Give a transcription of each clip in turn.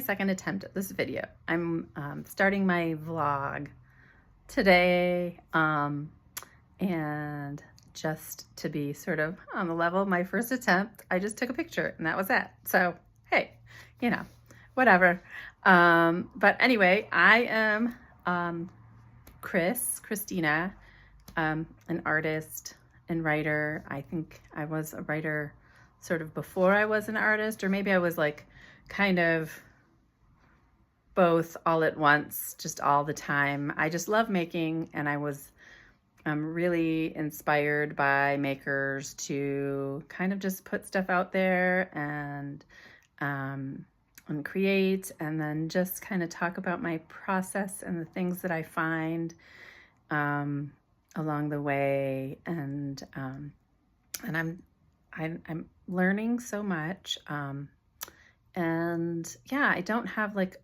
second attempt at this video. I'm starting my vlog today, and just to be sort of on the level of my first attempt, I just took a picture and that was it. So, hey, you know, whatever. But anyway, I am Christina, an artist and writer. I think I was a writer sort of before I was an artist, or maybe I was like kind of both all at once, just all the time. I just love making, and I was really inspired by makers to kind of just put stuff out there and create, and then just kind of talk about my process and the things that I find along the way. And I'm learning so much. And yeah, I don't have like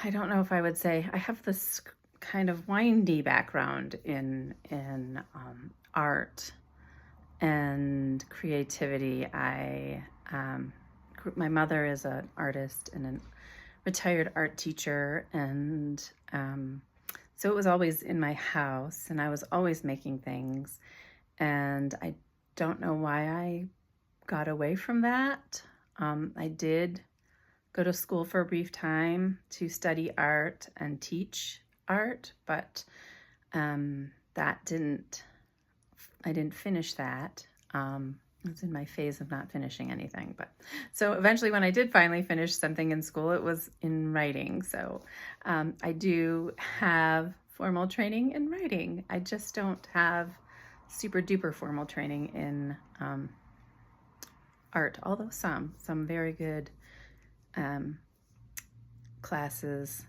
I don't know if I would say I have this kind of windy background in art and creativity. My mother is an artist and a retired art teacher, and so it was always in my house, and I was always making things, and I don't know why I got away from that. I did go to school for a brief time to study art and teach art, but I didn't finish that. I was in my phase of not finishing anything, but so eventually when I did finally finish something in school, it was in writing. So I do have formal training in writing. I just don't have super duper formal training in art, although some very good classes,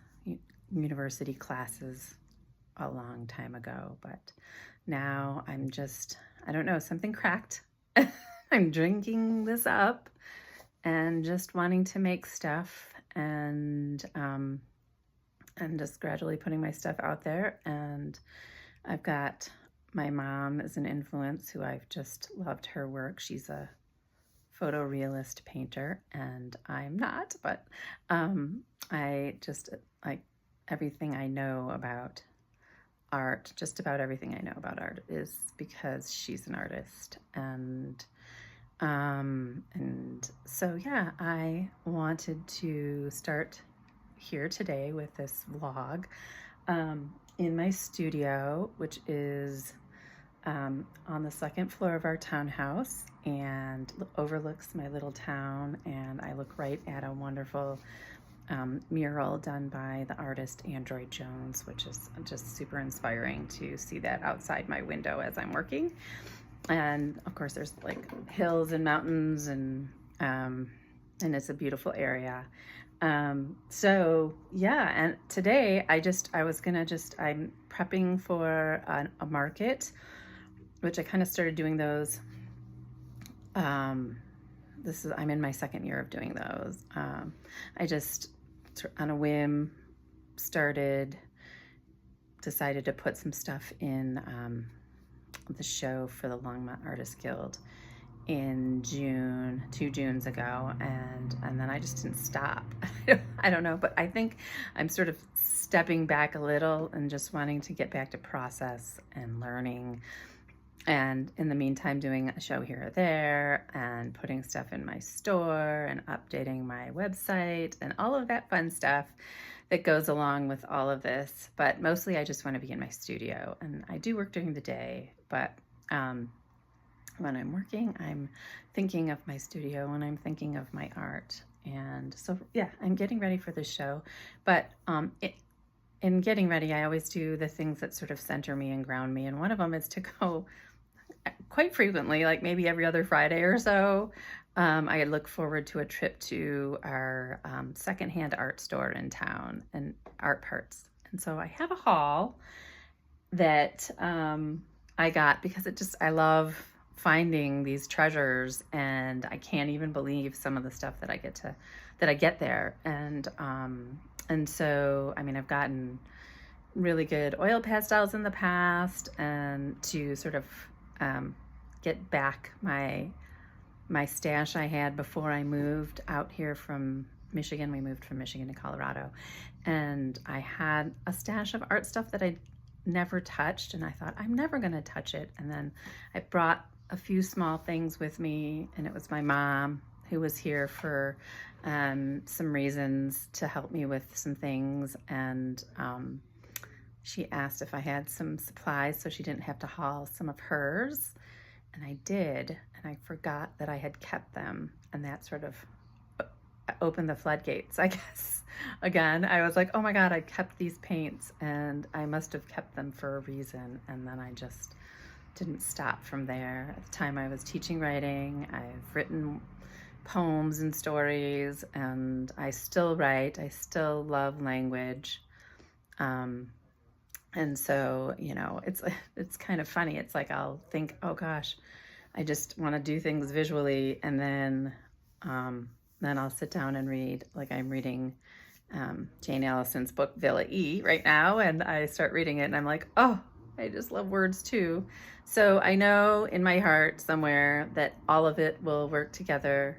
university classes a long time ago. But now I'm just, I don't know, something cracked. I'm drinking this up and just wanting to make stuff, and just gradually putting my stuff out there. And I've got my mom as an influence, who I've just loved her work. She's a photorealist painter, and I'm not, but I just like everything I know about art, just about everything I know about art is because she's an artist. And so yeah, I wanted to start here today with this vlog in my studio, which is on the second floor of our townhouse and overlooks my little town. And I look right at a wonderful mural done by the artist Android Jones, which is just super inspiring to see that outside my window as I'm working. And of course there's like hills and mountains, and it's a beautiful area. So yeah, and today I'm prepping for a market, which I kind of started doing those. I'm in my second year of doing those. I just, on a whim, decided to put some stuff in the show for the Longmont Artist Guild in June, 2 Junes ago, and then I just didn't stop. I don't know, but I think I'm sort of stepping back a little and just wanting to get back to process and learning. And in the meantime, doing a show here or there, and putting stuff in my store, and updating my website, and all of that fun stuff that goes along with all of this. But mostly I just want to be in my studio, and I do work during the day, but when I'm working, I'm thinking of my studio, and I'm thinking of my art. And so yeah, I'm getting ready for this show, but in getting ready, I always do the things that sort of center me and ground me, and one of them is to go quite frequently, like maybe every other Friday or so. I look forward to a trip to our secondhand art store in town, and art parts. And so I have a haul that I got because I love finding these treasures, and I can't even believe some of the stuff that I get there. And so, I mean, I've gotten really good oil pastels in the past, and to sort of get back my stash I had before I moved out here from Michigan. We moved from Michigan to Colorado, and I had a stash of art stuff that I never touched, and I thought, I'm never gonna touch it. And then I brought a few small things with me, and it was my mom who was here for some reasons to help me with some things, and she asked if I had some supplies so she didn't have to haul some of hers, and I did, and I forgot that I had kept them, and that sort of opened the floodgates, I guess. Again, I was like, oh my God, I kept these paints, and I must have kept them for a reason, and then I just didn't stop from there. At the time I was teaching writing, I've written poems and stories, and I still write. I still love language. And so, you know, it's kind of funny. It's like I'll think, oh gosh, I just want to do things visually, and then I'll sit down and read. Like I'm reading Jane Allison's book Villa E right now, and I start reading it, and I'm like, oh, I just love words too. So I know in my heart somewhere that all of it will work together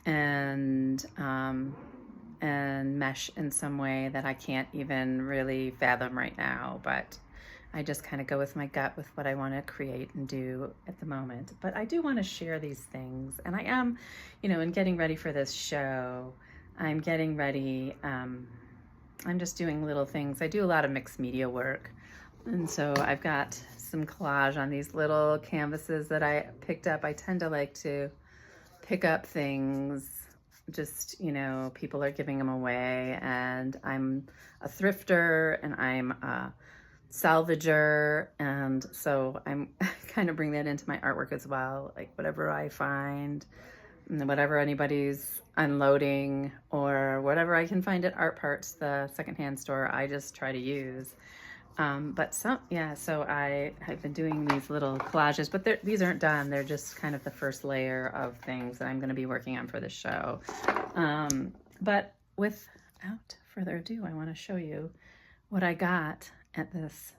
and mesh in some way that I can't even really fathom right now, but I just kind of go with my gut with what I want to create and do at the moment. But I do want to share these things, and I am, you know, in getting ready for this show, I'm getting ready, I'm just doing little things. I do a lot of mixed media work, and so I've got some collage on these little canvases that I picked up. I tend to like to pick up things, just, you know, people are giving them away, and I'm a thrifter and I'm a salvager, and so I'm kind of bring that into my artwork as well. Like whatever I find, and whatever anybody's unloading, or whatever I can find at Art Parts, the secondhand store, I just try to use. But some, yeah, so I have been doing these little collages, but these aren't done. They're just kind of the first layer of things that I'm going to be working on for the show. But without further ado, I want to show you what I got at this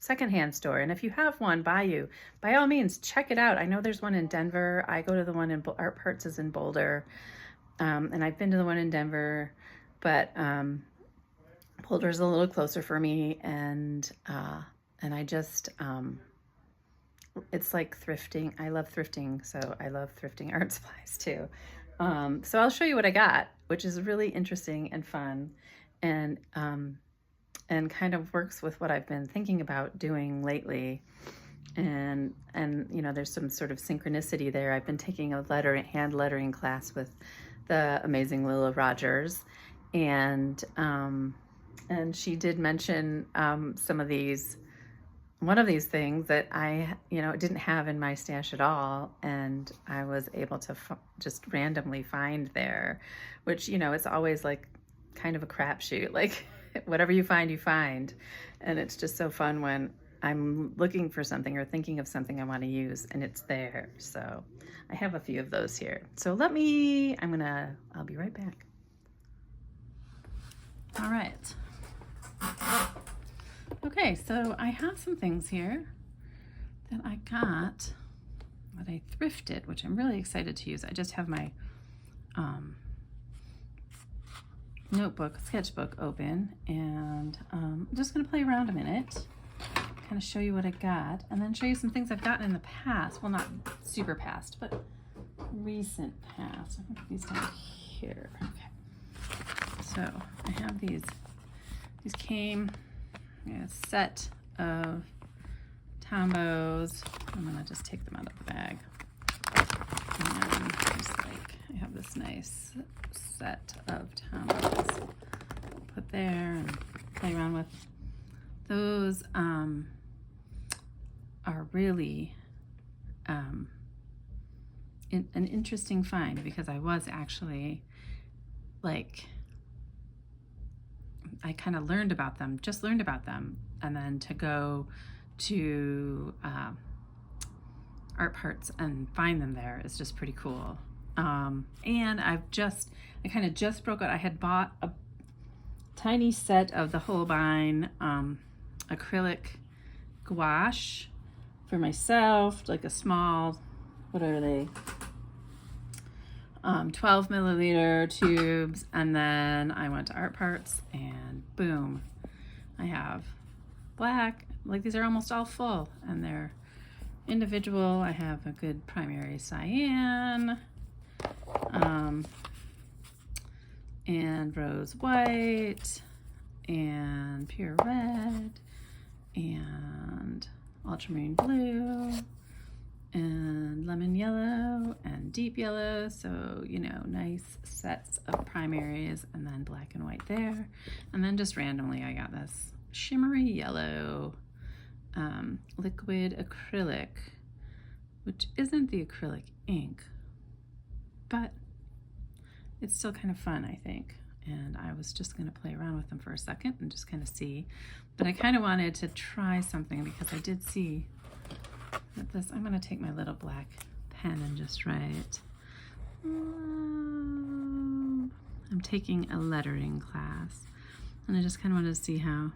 secondhand store. And if you have one by you, by all means, check it out. I know there's one in Denver. I go to the one in Art Parts is in Boulder. And I've been to the one in Denver, but Boulder's a little closer for me, and I just, it's like thrifting. I love thrifting, so I love thrifting art supplies too. So I'll show you what I got, which is really interesting and fun, and kind of works with what I've been thinking about doing lately. And you know, there's some sort of synchronicity there. I've been taking a hand lettering class with the amazing Lila Rogers, and she did mention one of these things that I, you know, didn't have in my stash at all, and I was able to just randomly find there, which, you know, it's always like kind of a crapshoot, like whatever you find, and it's just so fun when I'm looking for something or thinking of something I want to use and it's there. So I have a few of those here. So I'll be right back. All right. Okay, so I have some things here that I got, that I thrifted, which I'm really excited to use. I just have my sketchbook open, and I'm just gonna play around a minute, kind of show you what I got, and then show you some things I've gotten in the past. Well, not super past, but recent past. I think these down here. Okay. So I have these. These came in a set of Tombows. I'm gonna just take them out of the bag. And just like, I have this nice set of Tombows. Put there and play around with. Those are really an interesting find, because I was actually like, I kind of learned about them, and then to go to Art Parts and find them there is just pretty cool. And I kind of just broke out. I had bought a tiny set of the Holbein Acrylic Gouache for myself, like a small, what are they? 12 milliliter tubes, and then I went to Art Parts and boom, I have black. Like these are almost all full and they're individual. I have a good primary cyan, and rose white, and pure red, and ultramarine blue, and lemon yellow, and deep yellow. So, you know, nice sets of primaries, and then black and white there. And then just randomly I got this shimmery yellow liquid acrylic, which isn't the acrylic ink, but it's still kind of fun, I think. And I was just going to play around with them for a second and just kind of see. But I kind of wanted to try something because I did see that this, I'm going to take my little black pen and just write. I'm taking a lettering class. And I just kind of wanted to see how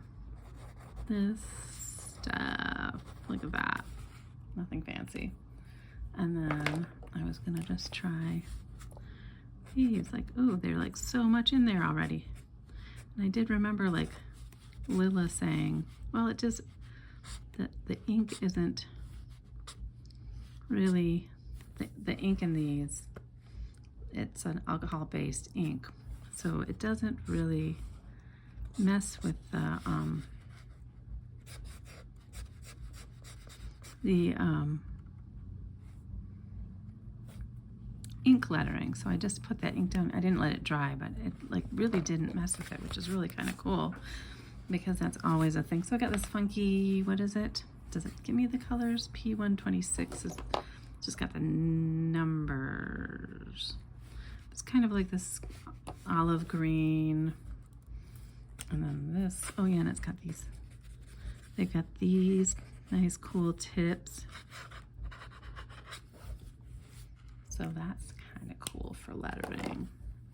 this stuff, look at that. Nothing fancy. And then I was going to just try these, like, oh, they're like so much in there already. And I did remember like Lila saying, well, it just, the ink isn't really, the ink in these, it's an alcohol-based ink. So it doesn't really mess with the ink lettering. So I just put that ink down. I didn't let it dry, but it like really didn't mess with it, which is really kind of cool because that's always a thing. So I got this funky, what is it? Does it give me the colors? P126 is just got the numbers. It's kind of like this olive green. And then this, oh yeah, and it's got these, they've got these nice cool tips. So that's kind of cool for lettering.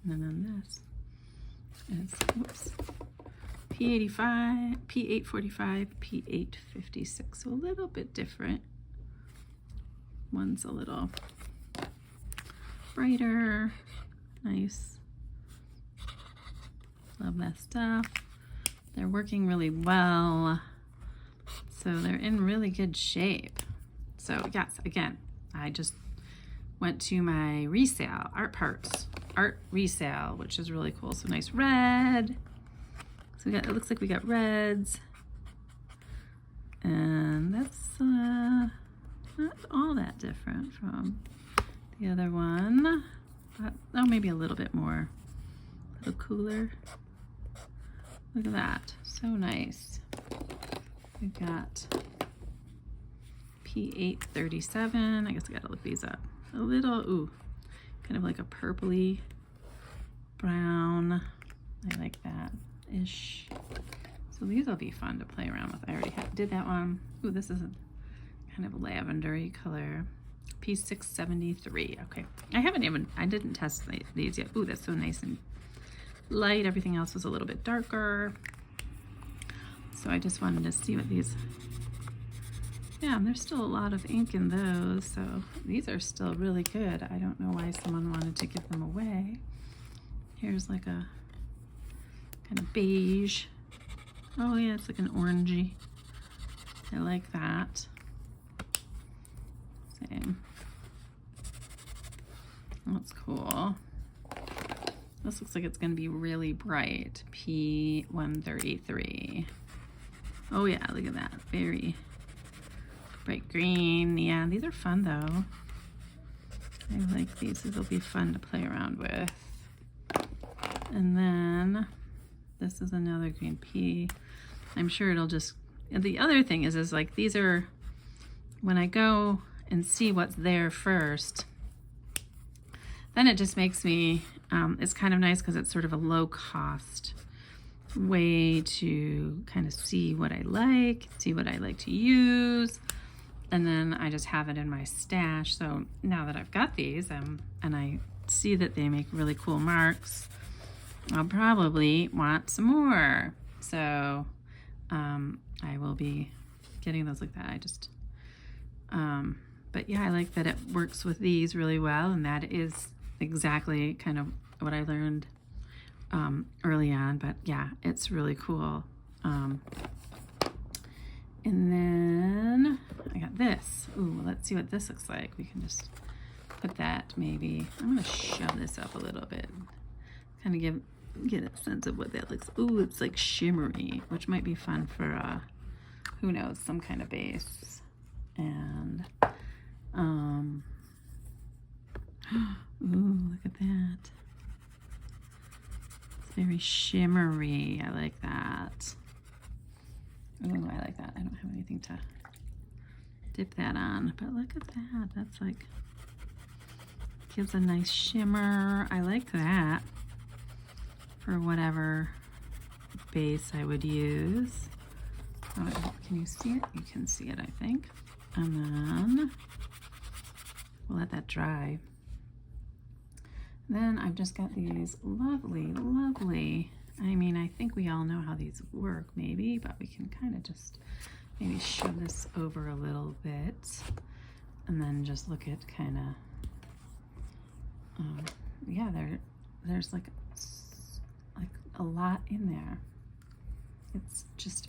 And then this is, oops, P85, P845, P856. So a little bit different. One's a little brighter, nice. Love that stuff. They're working really well. So they're in really good shape. So yes, again, I just went to my resale, Art Parts, art resale, which is really cool. So nice red. So we got, it looks like we got reds. And that's not all that different from the other one. But, oh, maybe a little bit more, a little cooler. Look at that, so nice. We've got P837. I guess I gotta look these up. A little, ooh, kind of like a purpley brown. I like that ish. So these will be fun to play around with. I already did that one. Ooh, this is a kind of lavendery color. P673. Okay, I didn't test these yet. Ooh, that's so nice and light. Everything else was a little bit darker. So I just wanted to see what these, yeah, there's still a lot of ink in those. So these are still really good. I don't know why someone wanted to give them away. Here's like a kind of beige. Oh yeah, it's like an orangey. I like that. Same. That's cool. This looks like it's going to be really bright. P133. Oh yeah, look at that. Very bright green. Yeah, these are fun though. I like these. These will be fun to play around with. And then this is another green P. I'm sure it'll just, the other thing is like these are, when I go and see what's there first, then it just makes me, it's kind of nice because it's sort of a low cost way to kind of see what I like to use, and then I just have it in my stash. So now that I've got these and I see that they make really cool marks, I'll probably want some more. So I will be getting those like that. I just, but yeah, I like that it works with these really well, and that is exactly kind of what I learned early on, but yeah, it's really cool. And then I got this. Ooh, let's see what this looks like. We can just put that maybe. I'm gonna shove this up a little bit, kind of get a sense of what that looks. Ooh, it's like shimmery, which might be fun for who knows, some kind of base. And ooh, look at that. It's very shimmery. I like that. Ooh, I like that. I don't have anything to dip that on, but look at that. That's like, gives a nice shimmer. I like that for whatever base I would use. Oh, can you see it? You can see it, I think. And then we'll let that dry. Then I've just got these lovely, I mean, I think we all know how these work maybe, but we can kind of just maybe shove this over a little bit and then just look at kind of, yeah, there's like a lot in there. It's just,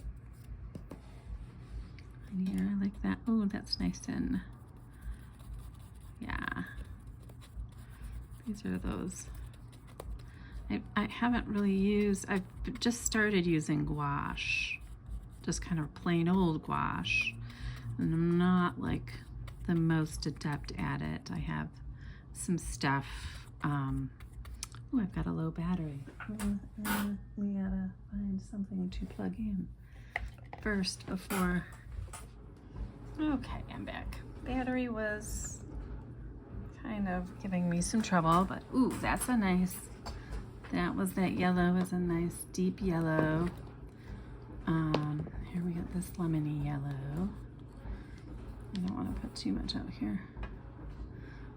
here, I like that. Oh, that's nice and, yeah. These are those. I haven't really used, I've just started using gouache, just kind of plain old gouache. And I'm not like the most adept at it. I have some stuff. Oh, I've got a low battery. We gotta find something to plug in first before. Okay, I'm back. Battery was kind of giving me some trouble, but ooh, that's a nice, that yellow is a nice deep yellow. Here we got this lemony yellow. I don't want to put too much out here,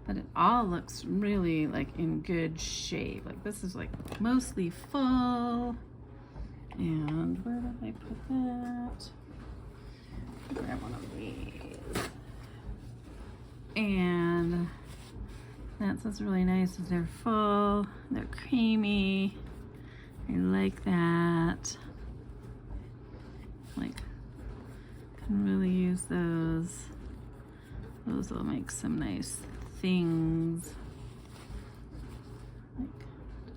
but it all looks really like in good shape. Like this is like mostly full. And where did I put that? Grab one of these. And that's what's really nice is they're full, they're creamy. I like that. Like, can really use those. Those will make some nice things. Like,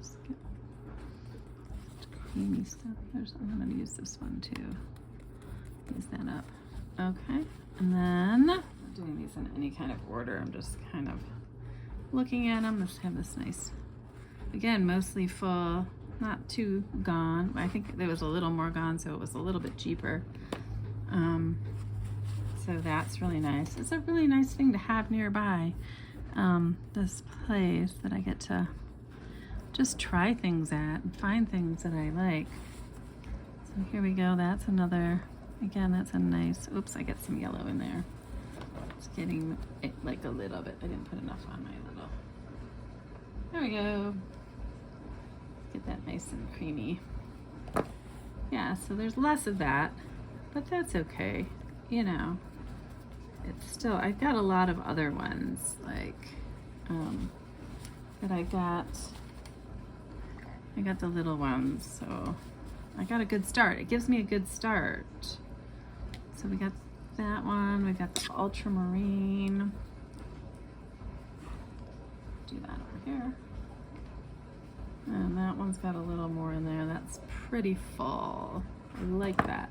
just get creamy stuff. I'm gonna use this one too. Use that up. Okay, and then I'm not doing these in any kind of order. I'm just kind of looking at them. Let's have this nice, again, mostly full, not too gone. I think there was a little more gone, so it was a little bit cheaper. So that's really nice. It's a really nice thing to have nearby. This place that I get to just try things at and find things that I like. So here we go. That's another, again, that's a nice, oops, I get some yellow in there. It's getting it, like a lid of it. I didn't put enough on my little. There we go. Get that nice and creamy. Yeah, so there's less of that, but that's okay. You know, it's still, I've got a lot of other ones like that I got the little ones, so I got a good start. It gives me a good start. So we got that one, we got the ultramarine. Do that over here. And that one's got a little more in there. That's pretty full. I like that.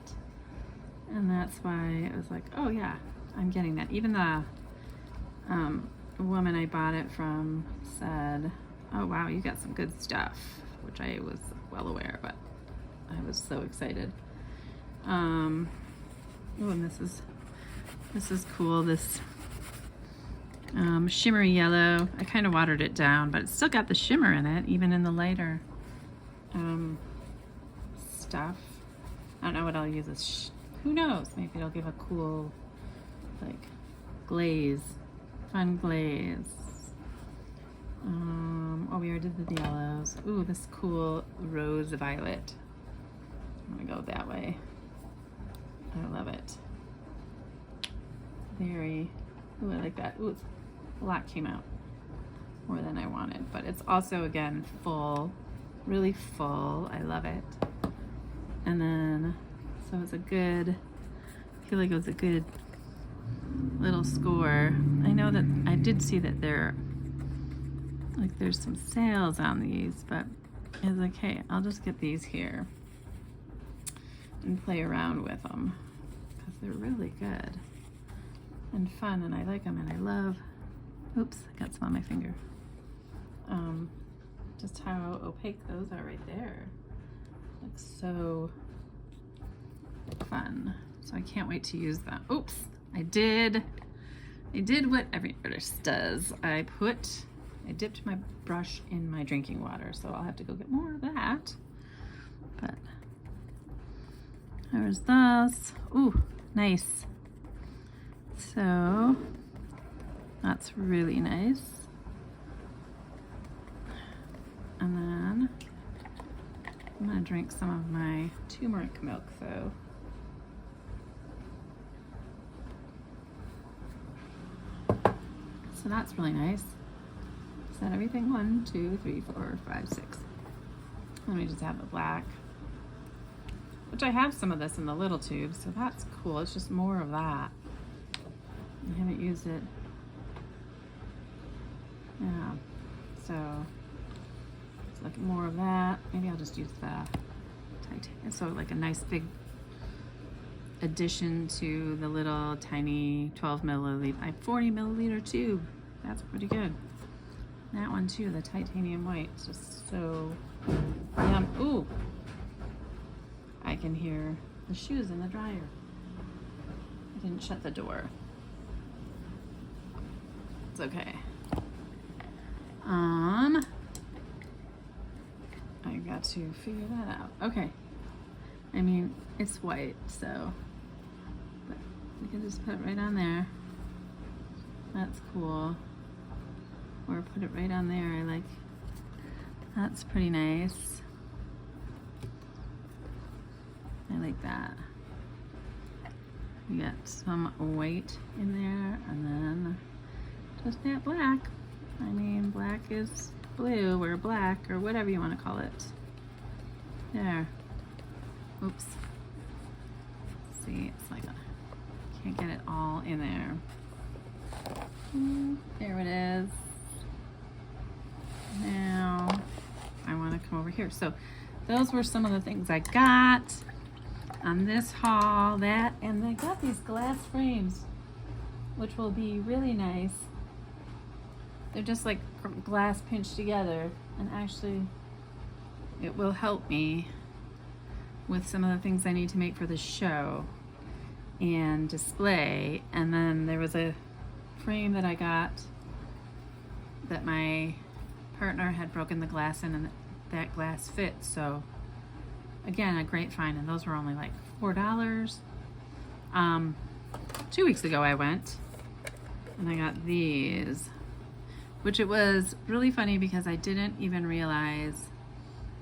And that's why I was like, oh yeah, I'm getting that. Even the woman I bought it from said, oh wow, you got some good stuff, which I was well aware, but I was so excited. Oh, and this is cool. This shimmery yellow. I kind of watered it down, but it's still got the shimmer in it, even in the lighter stuff. I don't know what I'll use this. Who knows? Maybe it'll give a cool, like, glaze, fun glaze. Oh, we already did the yellows. Ooh, this cool rose violet. I'm gonna go that way. I love it. Very, ooh, I like that. Ooh, a lot came out. more than I wanted. But it's also, again, full, really full. I love it. And then, so it's a good, I feel like it was a good little score. I know that I did see that there's some sales on these, but I was like, hey, I'll just get these here and play around with them because they're really good and fun, and I like them, and I love, oops, I got some on my finger. Just how opaque those are right there. Looks so fun. So I can't wait to use them. Oops, I did what every artist does. I dipped my brush in my drinking water, so I'll have to go get more of that. But there's those. Ooh, nice. So that's really nice. And then I'm gonna drink some of my turmeric milk though. So that's really nice. Is that everything? 1, 2, 3, 4, 5, 6. Let me just have the black, which I have some of this in the little tube, so that's cool. It's just more of that. I haven't used it. Yeah, so it's like more of that. Maybe I'll just use the titanium. So like a nice big addition to the little tiny 12 milliliter, 40 milliliter tube. That's pretty good. That one too, the titanium white, it's just so yum. Ooh, I can hear the shoes in the dryer. I didn't shut the door. It's okay. I got to figure that out. Okay. I mean, it's white, so but we can just put it right on there. That's cool. Or put it right on there. I like, that's pretty nice. I like that. We got some white in there, and then just that black. I mean, black is blue or black or whatever you want to call it. There. Oops. See, it's like can't get it all in there. There it is. Now I want to come over here. So those were some of the things I got on this haul. That, and I got these glass frames, which will be really nice. They're just like glass pinched together, and actually it will help me with some of the things I need to make for the show and display. And then there was a frame that I got that my partner had broken the glass in, and that glass fit. So again, a great find, and those were only like $4. 2 weeks ago I went and I got these, which it was really funny because I didn't even realize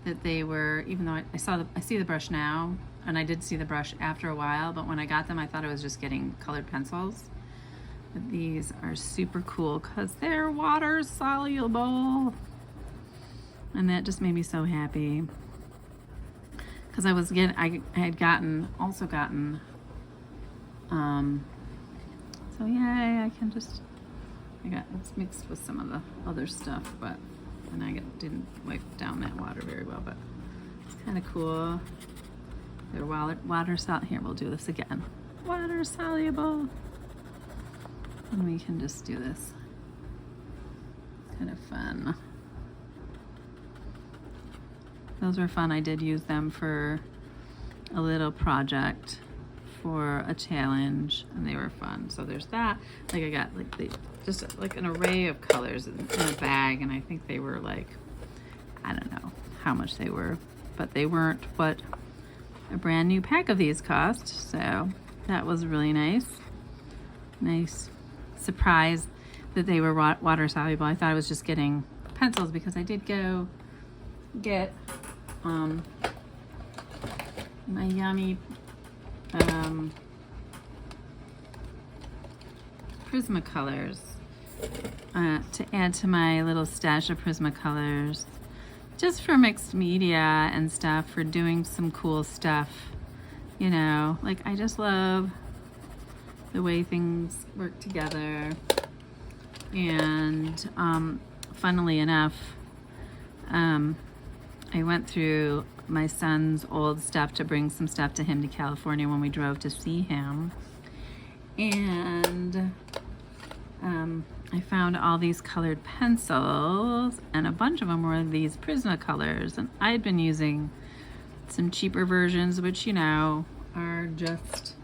that they were, even though I see the brush now, and I did see the brush after a while, but when I got them I thought I was just getting colored pencils. But these are super cool because they're water soluble, and that just made me so happy because I had also gotten so yeah, it's mixed with some of the other stuff, but and I didn't wipe down that water very well, but it's kind of cool. They're water soluble. Here, we'll do this again. Water soluble. And we can just do this. It's kind of fun. Those were fun. I did use them for a little project for a challenge, and they were fun. So there's that. Like I got just like an array of colors in a bag, and I think they were like, I don't know how much they were, but they weren't what a brand new pack of these cost. So that was really nice. Nice surprise that they were water soluble. I thought I was just getting pencils because I did go get my yummy Prismacolors, to add to my little stash of Prismacolors, just for mixed media and stuff, for doing some cool stuff. You know, like I just love the way things work together. And funnily enough, I went through my son's old stuff to bring some stuff to him to California when we drove to see him. And I found all these colored pencils, and a bunch of them were these Prismacolors. And I had been using some cheaper versions, which, you know, are just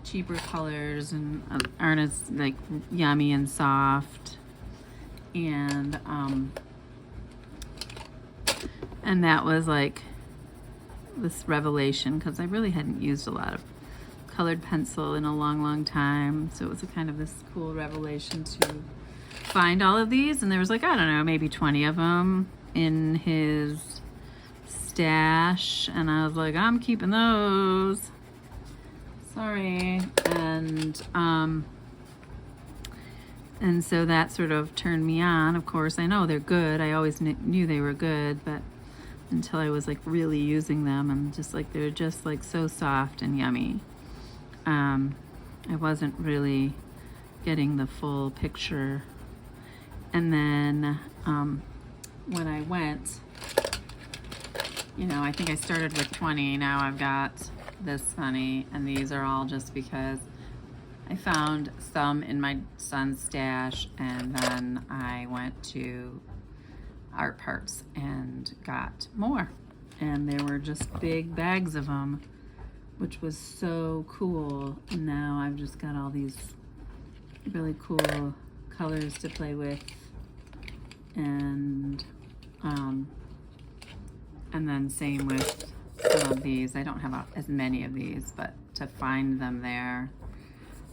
cheaper colors and aren't as like yummy and soft. And that was like this revelation, because I really hadn't used a lot of colored pencil in a long time. So it was a kind of this cool revelation to find all of these. And there was like, I don't know, maybe 20 of them in his stash. And I was like, I'm keeping those. Sorry. And so that sort of turned me on. Of course, I know they're good. I always knew they were good, but until I was like really using them, and just like they're just like so soft and yummy. I wasn't really getting the full picture. And then when I went, you know, I think I started with 20. Now I've got this many, and these are all just because I found some in my son's stash, and then I went to Art Parts and got more. And there were just big bags of them, which was so cool. And now I've just got all these really cool colors to play with. And then same with some of these. I don't have as many of these, but to find them there.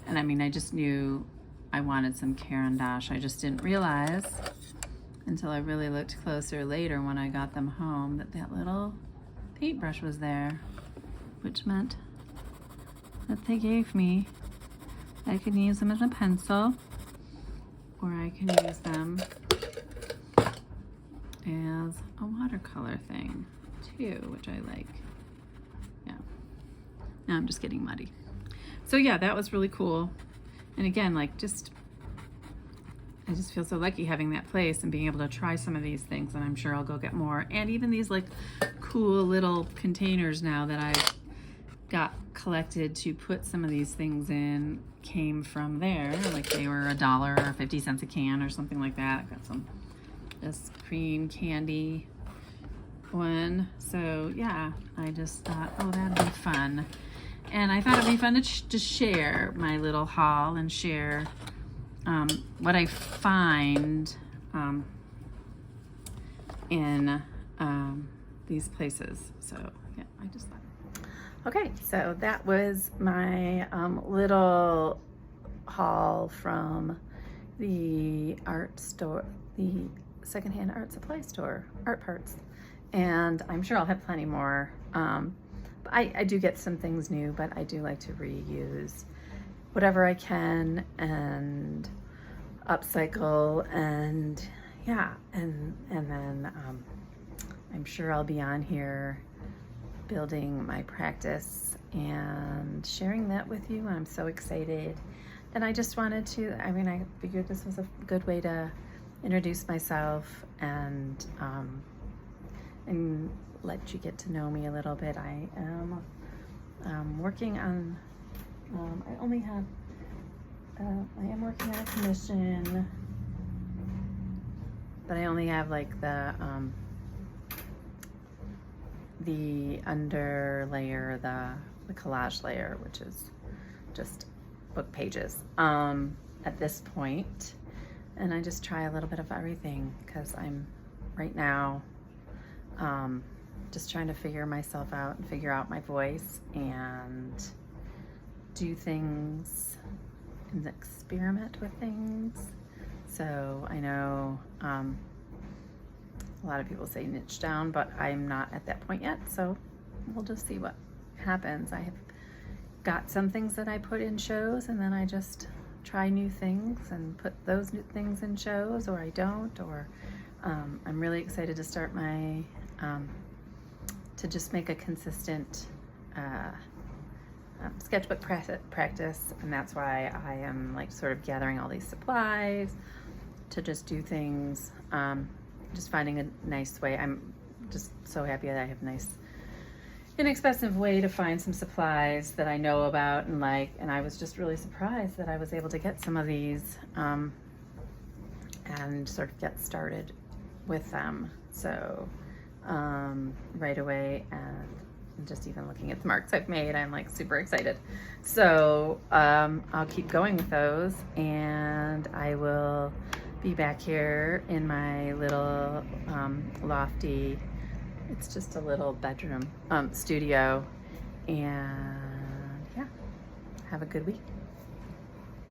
And I mean, I just knew I wanted some Caran d'Ache. I just didn't realize until I really looked closer later when I got them home that that little paintbrush was there, which meant that they gave me, I could use them as a pencil, or I can use them as a watercolor thing too, which I like. Yeah. Now I'm just getting muddy. So yeah, that was really cool. And again, like I just feel so lucky having that place and being able to try some of these things, and I'm sure I'll go get more. And even these like cool little containers now that I've got collected to put some of these things in came from there. Like they were $1 or 50 cents a can or something like that. I've got some this cream candy one. So yeah, I just thought, oh, that'd be fun. And I thought it'd be fun to share my little haul and share what I find in these places. So yeah, I just thought. Okay, so that was my little haul from the art store, the secondhand art supply store, Art Parts. And I'm sure I'll have plenty more. I do get some things new, but I do like to reuse whatever I can and upcycle, and yeah, and then I'm sure I'll be on here building my practice and sharing that with you. I'm so excited, and I just wanted to, I mean, I figured this was a good way to introduce myself and let you get to know me a little bit. I am working on, I am working on a commission, but I only have like the under layer, the collage layer, which is just book pages at this point. And I just try a little bit of everything, because I'm right now just trying to figure myself out and figure out my voice and do things and experiment with things. So I know a lot of people say niche down, but I'm not at that point yet, so we'll just see what happens. I have got some things that I put in shows, and then I just try new things and put those new things in shows, or I don't, or I'm really excited to start my, to just make a consistent sketchbook practice, and that's why I am like sort of gathering all these supplies to just do things, just finding a nice way. I'm just so happy that I have a nice inexpensive way to find some supplies that I know about and like, and I was just really surprised that I was able to get some of these and sort of get started with them. So right away, and just even looking at the marks I've made, I'm like super excited. So I'll keep going with those, and I will be back here in my little lofty, it's just a little bedroom studio, and yeah, have a good week.